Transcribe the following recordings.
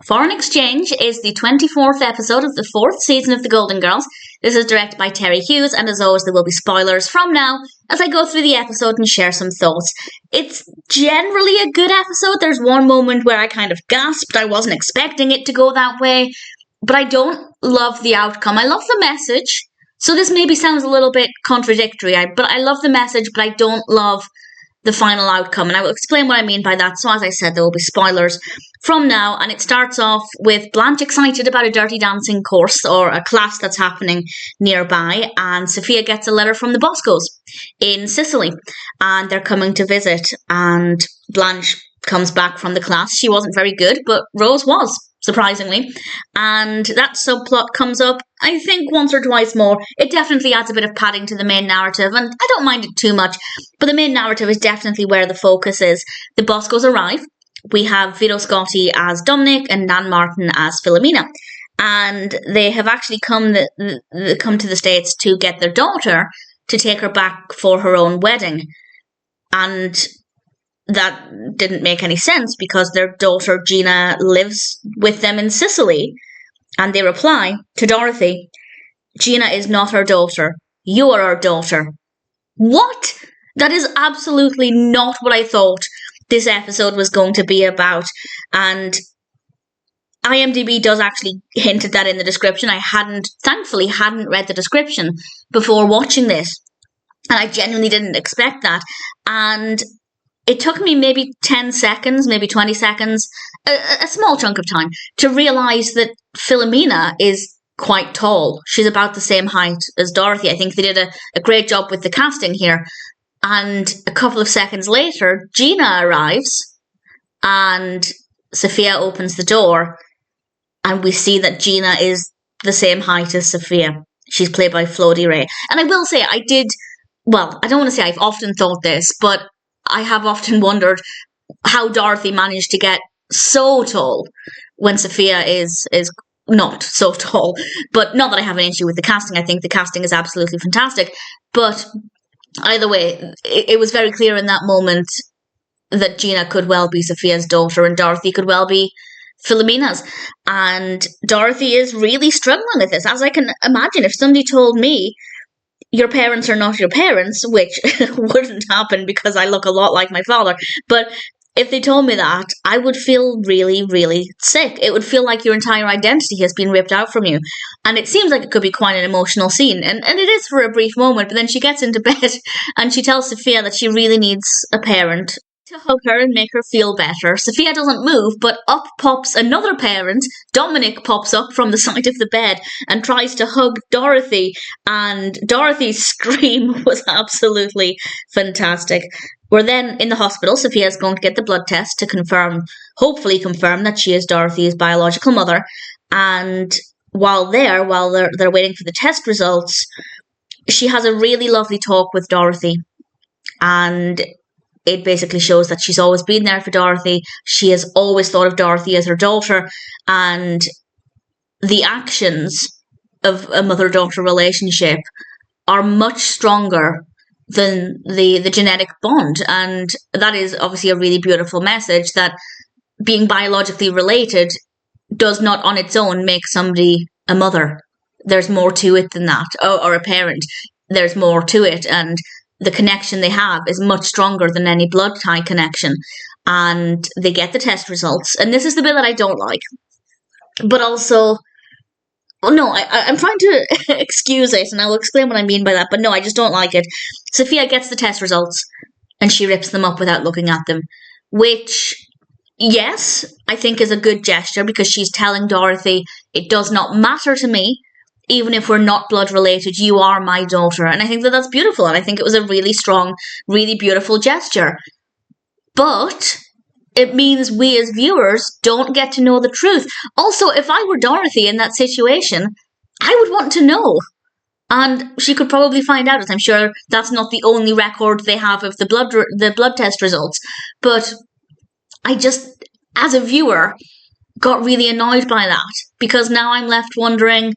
Foreign Exchange is the 24th episode of the 4th season of The Golden Girls. This is directed by Terry Hughes, and as always there will be spoilers from now as I go through the episode and share some thoughts. It's generally a good episode. There's one moment where I kind of gasped. I wasn't expecting it to go that way, but I don't love the outcome. I love the message, so this maybe sounds a little bit contradictory, but I love the message, but I don't love the final outcome, and I will explain what I mean by that. So as I said, there will be spoilers from now, and it starts off with Blanche excited about a dirty dancing course or a class that's happening nearby, and Sophia gets a letter from the Boscos in Sicily, and they're coming to visit, and Blanche comes back from the class. She wasn't very good, but Rose was, surprisingly, and that subplot comes up, I think, once or twice more. It definitely adds a bit of padding to the main narrative, and I don't mind it too much, but the main narrative is definitely where the focus is. The Boscos arrive. We have Vito Scotti as Dominic and Nan Martin as Philomena, and they have actually come to the States to get their daughter to take her back for her own wedding, and that didn't make any sense because their daughter Gina lives with them in Sicily, and they reply to Dorothy, "Gina is not our daughter. You are our daughter." What? That is absolutely not what I thought this episode was going to be about, and IMDb does actually hint at that in the description. I thankfully hadn't read the description before watching this, and I genuinely didn't expect that, and it took me maybe 10 seconds, maybe 20 seconds, a small chunk of time, to realise that Philomena is quite tall. She's about the same height as Dorothy. I think they did a great job with the casting here. And a couple of seconds later, Gina arrives, and Sophia opens the door, and we see that Gina is the same height as Sophia. She's played by Flo Di Re. And I will say, I don't want to say I've often thought this, but I have often wondered how Dorothy managed to get so tall when Sophia is not so tall. But not that I have an issue with the casting. I think the casting is absolutely fantastic. But either way, it was very clear in that moment that Gina could well be Sophia's daughter and Dorothy could well be Philomena's. And Dorothy is really struggling with this. As I can imagine, if somebody told me your parents are not your parents, which wouldn't happen because I look a lot like my father, but if they told me that, I would feel really, really sick. It would feel like your entire identity has been ripped out from you. And it seems like it could be quite an emotional scene. And it is for a brief moment, but then she gets into bed and she tells Sophia that she really needs a parent to hug her and make her feel better. Sophia doesn't move, but up pops another parent. Dominic pops up from the side of the bed and tries to hug Dorothy, and Dorothy's scream was absolutely fantastic. We're then in the hospital. Sophia's going to get the blood test to hopefully confirm that she is Dorothy's biological mother, and while they're waiting for the test results, she has a really lovely talk with Dorothy, and it basically shows that she's always been there for Dorothy. She has always thought of Dorothy as her daughter, and the actions of a mother-daughter relationship are much stronger than the genetic bond. And that is obviously a really beautiful message, that being biologically related does not on its own make somebody a mother. There's more to it than that, or a parent. There's more to it, and the connection they have is much stronger than any blood tie connection. And they get the test results, and this is the bit that I don't like. But also, I'm trying to excuse it, and I'll explain what I mean by that, but no, I just don't like it. Sophia gets the test results, and she rips them up without looking at them, which, yes, I think is a good gesture, because she's telling Dorothy, it does not matter to me, even if we're not blood related, you are my daughter. And I think that that's beautiful, and I think it was a really strong, really beautiful gesture. But it means we as viewers don't get to know the truth. Also, if I were Dorothy in that situation, I would want to know. And she could probably find out, as I'm sure that's not the only record they have of the blood test results. But I just, as a viewer, got really annoyed by that, because now I'm left wondering,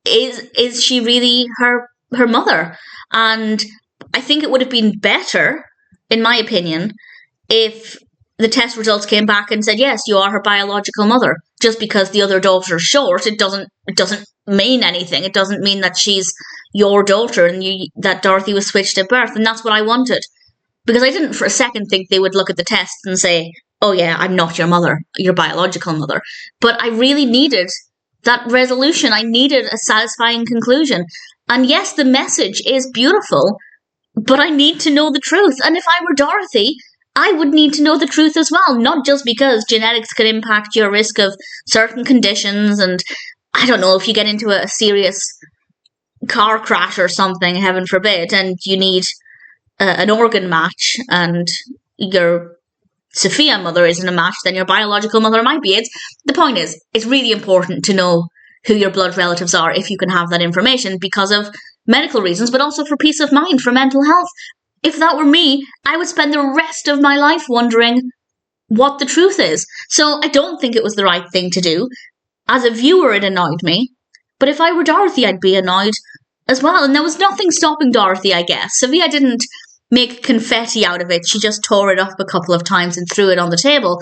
is she really her mother? And I think it would have been better, in my opinion, if the test results came back and said, yes, you are her biological mother. just because the other daughter's short, it doesn't mean anything. It doesn't mean that she's your daughter and that Dorothy was switched at birth. And that's what I wanted. Because I didn't for a second think they would look at the tests and say, oh yeah, I'm not your mother, your biological mother. But I really needed that resolution. I needed a satisfying conclusion. And yes, the message is beautiful, but I need to know the truth. And if I were Dorothy, I would need to know the truth as well. Not just because genetics could impact your risk of certain conditions. And I don't know, if you get into a serious car crash or something, heaven forbid, and you need an organ match and your Sophia mother isn't a match, then your biological mother might be. The point is, it's really important to know who your blood relatives are if you can have that information because of medical reasons, but also for peace of mind, for mental health. If that were me, I would spend the rest of my life wondering what the truth is. So I don't think it was the right thing to do. As a viewer, it annoyed me. But if I were Dorothy, I'd be annoyed as well. And there was nothing stopping Dorothy, I guess. Sophia didn't make confetti out of it. She just tore it up a couple of times and threw it on the table,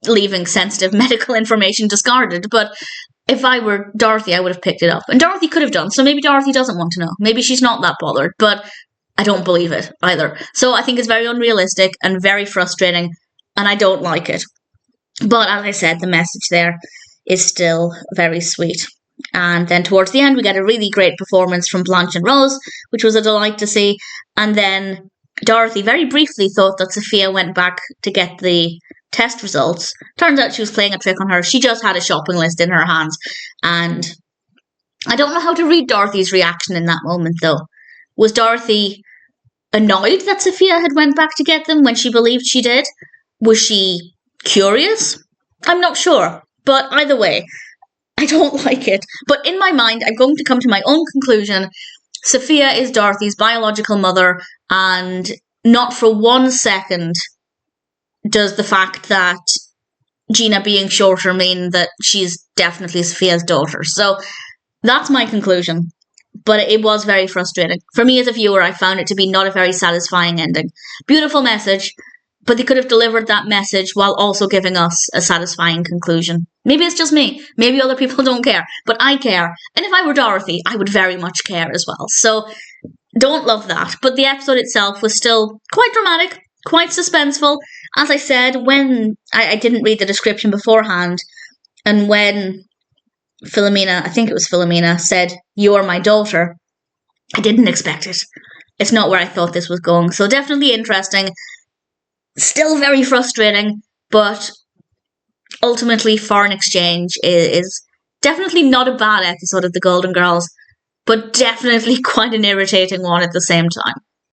leaving sensitive medical information discarded. But if I were Dorothy, I would have picked it up. And Dorothy could have done. So maybe Dorothy doesn't want to know. Maybe she's not that bothered. But I don't believe it either. So I think it's very unrealistic and very frustrating. And I don't like it. But as I said, the message there is still very sweet. And then towards the end, we get a really great performance from Blanche and Rose, which was a delight to see. And then Dorothy very briefly thought that Sophia went back to get the test results. Turns out she was playing a trick on her. She just had a shopping list in her hands. And I don't know how to read Dorothy's reaction in that moment, though. Was Dorothy annoyed that Sophia had went back to get them when she believed she did? Was she curious? I'm not sure. But either way, I don't like it. But in my mind, I'm going to come to my own conclusion. Sophia is Dorothy's biological mother, and not for 1 second does the fact that Gina being shorter mean that she's definitely Sophia's daughter. So that's my conclusion. But it was very frustrating. For me as a viewer, I found it to be not a very satisfying ending. Beautiful message, but they could have delivered that message while also giving us a satisfying conclusion. Maybe it's just me. Maybe other people don't care. But I care. And if I were Dorothy, I would very much care as well. So don't love that. But the episode itself was still quite dramatic, quite suspenseful. As I said, when I didn't read the description beforehand, and when Philomena, I think it was Philomena, said, "You're my daughter," I didn't expect it. It's not where I thought this was going. So definitely interesting. Still very frustrating, but ultimately Foreign Exchange is definitely not a bad episode of The Golden Girls, but definitely quite an irritating one at the same time.